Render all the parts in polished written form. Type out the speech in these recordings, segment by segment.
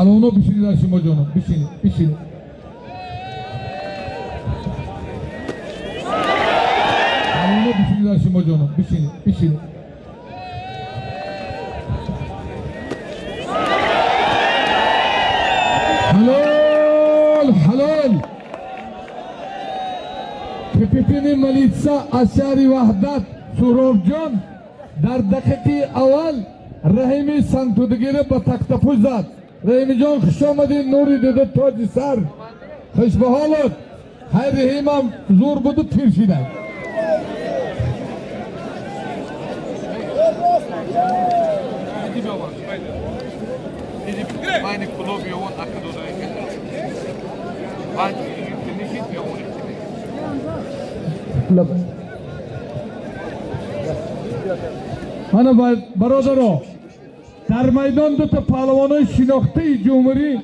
Palonu bişirin Haşim Hoca'nın. Bişirin. Palonu bişirin Haşim Hoca'nın. Bişirin. Halol. PPP'nin militsa Asyari Vahdat Surovjon dar daqiqi avval Rahimi Santudgiri ba taktapuz zad. Rahimijon xush omading Nuri dedi toji sar. Xushbaholat. Hay Rahimam zo'r budi tirshidang. Meine Kolumbia und Akadodai. Mana barodaro dar maydonda ta palvonun shinoxti Jumhuriy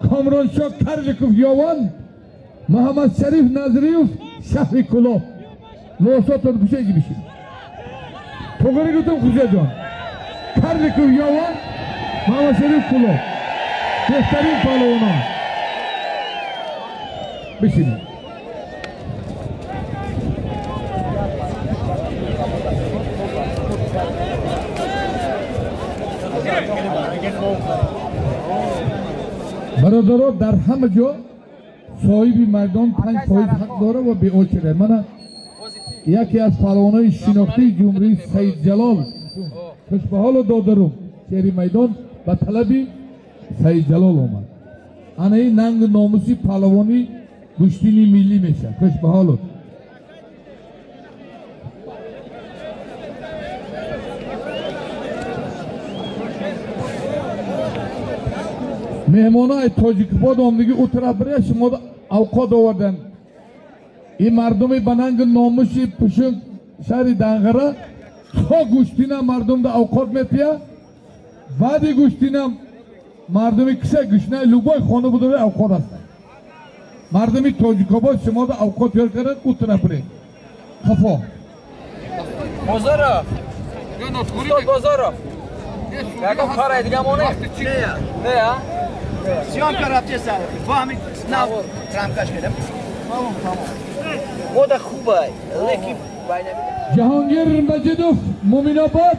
Komronshok Karlikov Yovan Muhammad Sharif Nazriyev Shahri Kulov Losotov bu şey gibi şey. To'g'ri gutum Xujajon Karlikov Yovan Muhammad Sharif Kulov Behtarin palvonlar Bishini برادران در همه جا صاحب میدان 5% حق داره و به اوچره. من یکی از پهلوانای شناخته جمهوری سید جلال خوشبحال دادرم شهر میدان به طلب سید جلال آمد. انا این ننگ ناموسی پهلوانی گشتینی ملی میشه. خوشبحال مهمانای تاجیک‌آباد آمدگی او طرف برای شما اوقات آوردن. این مردمی بننگ ناموسی پشنگ شهر دنگره تا گوشتینا مردم دا اوقات میتیا بعدی گوشتینا مردمی کسه گوشنه لوبای خانه بوده اوقات هست. مردمی تاجیک‌آباد شما دا اوقات یار کردن او طرف برای خفا بازارا بازارا یکم کار دیگه مونه نه یا سیام کرافتی سر فهمی نه ترامکش کردم تمام مود خوبه لیکی جهانگیر مجیدوف مومین‌آباد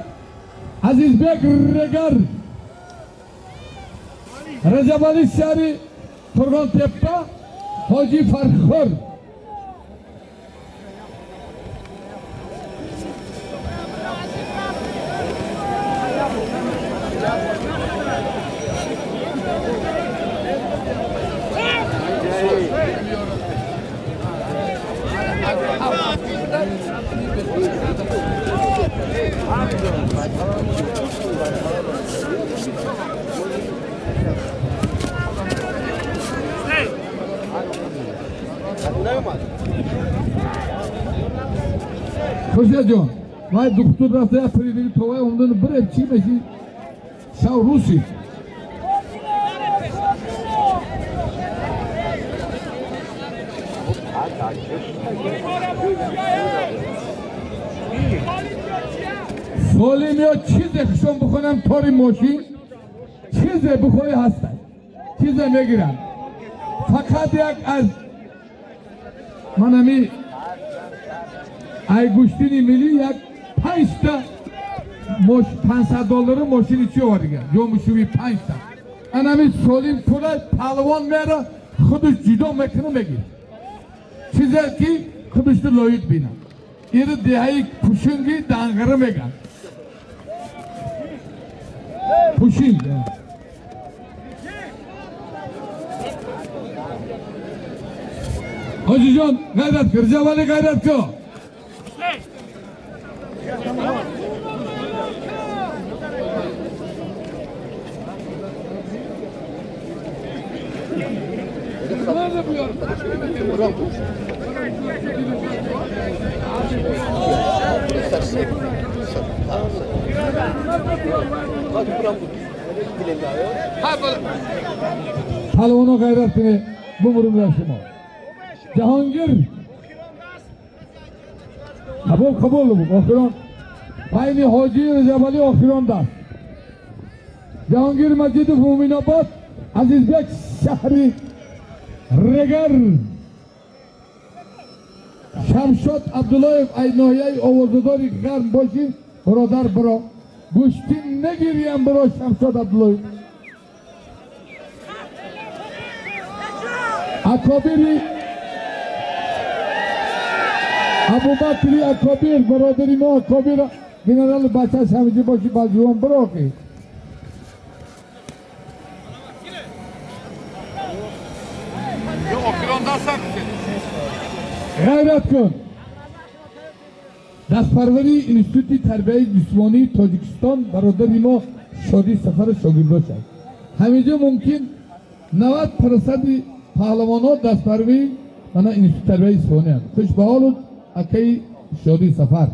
عزیزبek رگر رجب علی شهری ترگان تپه حاجی فرخور خوشا جان وای دکتر رفته فریدی توای اومدن بره چی میشی شاو روسی سالیم یا چیزی خشم بخونم تاری ماشین چیزی بخوری هستن چیزی میگیرن فقط یک از منمی ای گوشتینی ملی یک 5 تا $500 ماشین چی آوردیگه جامشوی 5 تا انمی سالیم پوله پهلوان میره خودش جدا میکنه میگیره چیزی که خودش تو لایق بینه ایره دهایی پوشنگی دنگره میگن پوشین حاجی جان غیرت کر جوالی غیرت کر پهلوانا غیرت کنه بمرم را شما جهانگیر قبول آخران پایین حاجی رجب علی آخران دست جهانگیر مجید مومین‌آباد Azizbek Shahri Regar Shamshod Abdullayev Aynoyay ovozadori g'arb boshi birodar biro go'shtin negiryan biro Shamshod Abdullayev Akobiri Abu Bakri Akobir birodari ma Akobir general Bacha Shamji boshi baljuon biro ki Yo, okrandan sen misin? g'ayrat kun Dastparvari Instituti Tarbiya Jismoniy Tojikiston birodari ma Shodi Safar shogirdo shud. Hamiza mumkin 90% pahlavonot dastparvari mana Institut Tarbiya Jismoniy. Xush bahol akay Shodi Safar.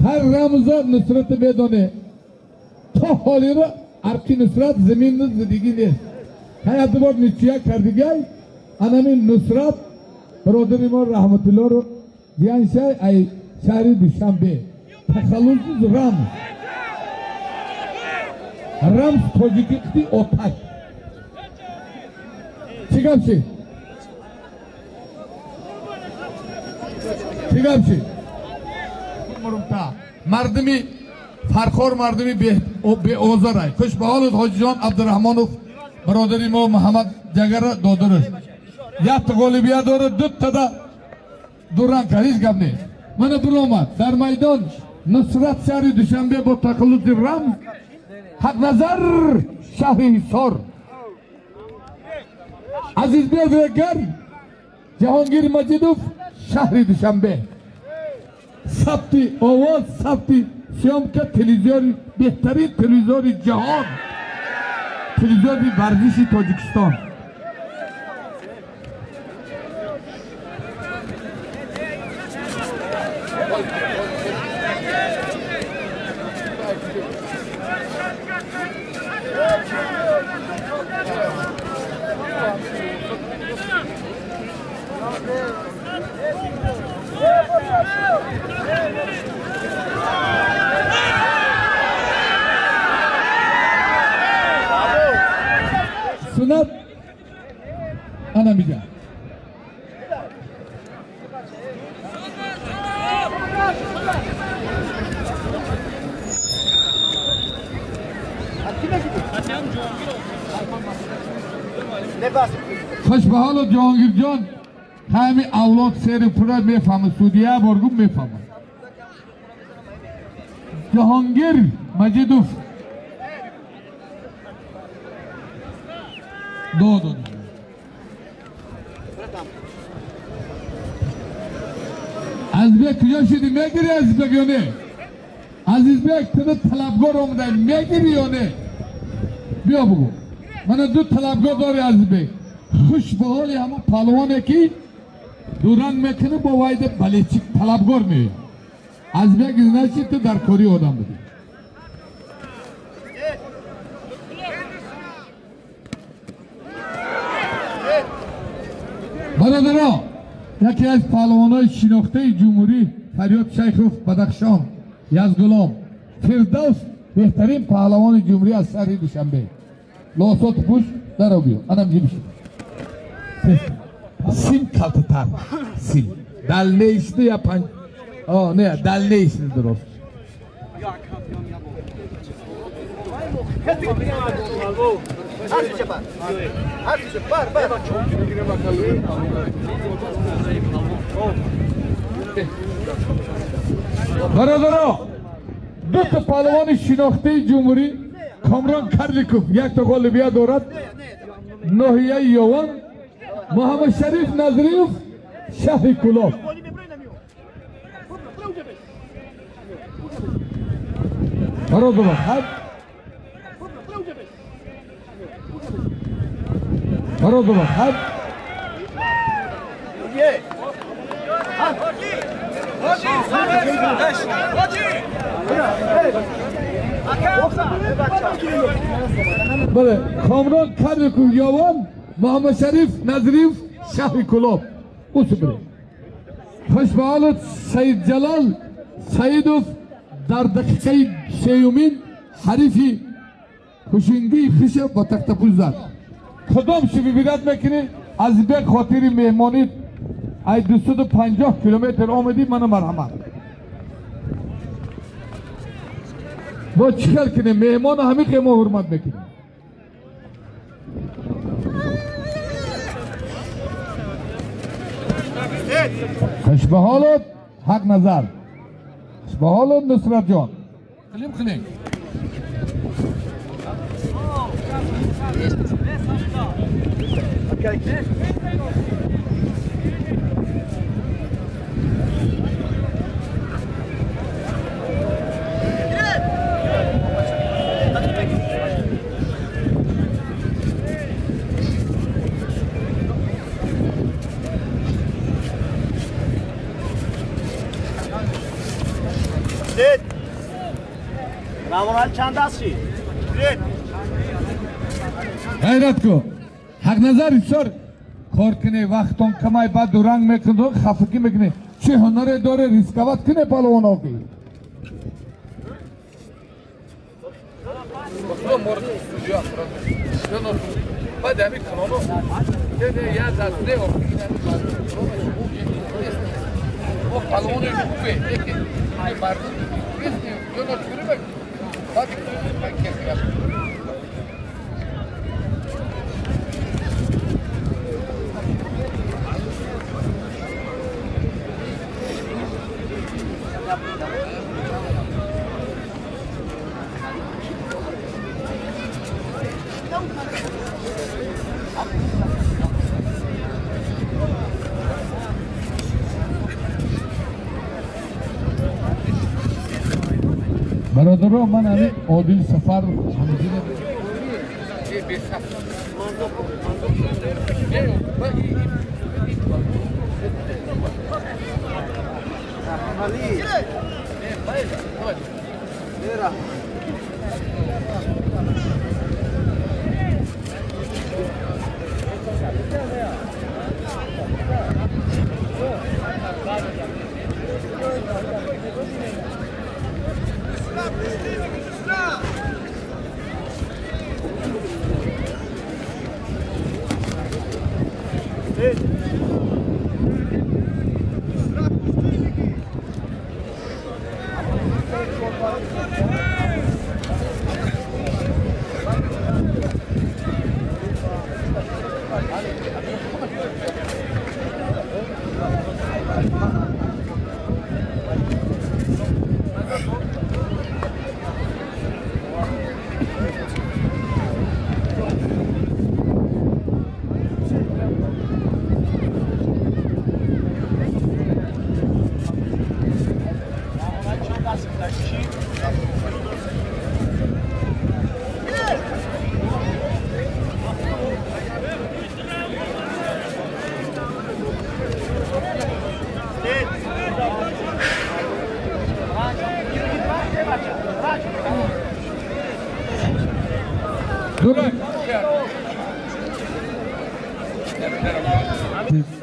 Har ramza nusrat bedone to holira arqi nusrat zaminni zidigi ne. Hayatı bor nichiya kardigay anamin nusrat birodari ma rahmatulloh ro diyan shay ay shahri Dushanbe taxallusiz Rams Tojikiston otak Chigapchi Murumta mardimi farxor mardimi be ozaray Xush bahol Hojijon Abdurahmonov birodari ma Muhammad Jagara dodirish Yattı g'olibiyat dori duttada duran kariz gapni mana buromad dar maydon Nusrat shahri Dushanbe bu taxallusi ram haq nazar shahri Hisor Azizbek Regar Jahongir Majidov shahri Dushanbe Sabti ovoz sabti syomka televizor behtarin televizori jahon televizori varzishi Tojikiston Sunat Anamija Xo'sh bahol Jahongirjon hami avlod seri pura mefahmi Sudiya borgum mefahmi Jahongir Majidov do Azizbek kuyoshi nimagiri Azizbek yone Azizbek tini talabgor omday megiri yone biyo bugu mana du talabgor dori Azizbek xush baholi hamu palvone ki duran mekini bovayde balechik talabgor mi Azizbek iznachi dar kori odam budi Baradaro یکی از پهلوانای شناخته جمهوری فریاد شیخوف بدخشان یزگلام فردوس بهترین پهلوان جمهوری از شهر دوشنبه لاسات پوش در رو بیو انم جیبشی سیم کلتتر سیم دل نیشتی یا پنج نه دل نیشتی درست برادران دو تا پهلوان شناخته جمهوری کامران کردیکوف یک تا غالبیت دارد ناحیه یوان محمد شریف نظریف شهر کلاب برادران برادران بله کامران کردیکوف یوان محمد شریف نظریف شهر کلاب او سبره خوش به حالت سید جلال سیدوف در دقیقه سیومین حریفی خوشنگی خیشه با تختپوز زد کدام شبی بیدت میکنی از به خاطر مهمانی ای 250 کیلومتر آمدی منو مرحمت با چیکار کنیم مهمان همین قیمه حرمت میکنیم خوش به حالت حق نظر خوش به حالت نصرت جان خلیم خلیم نوارال چند هستی؟ غیرت کو حق نظر بسیار کار کنه وقتون کمای بعد رنگ میکنه خفگی میکنه چه هنر داره ریسکوات کنه پالوان آقی بعد همین کانالو یه دسته o palonu yuppe peki mardın yok yürümek bak ben kesiyorum برادران من همین عادل سفر همینجوری Dur.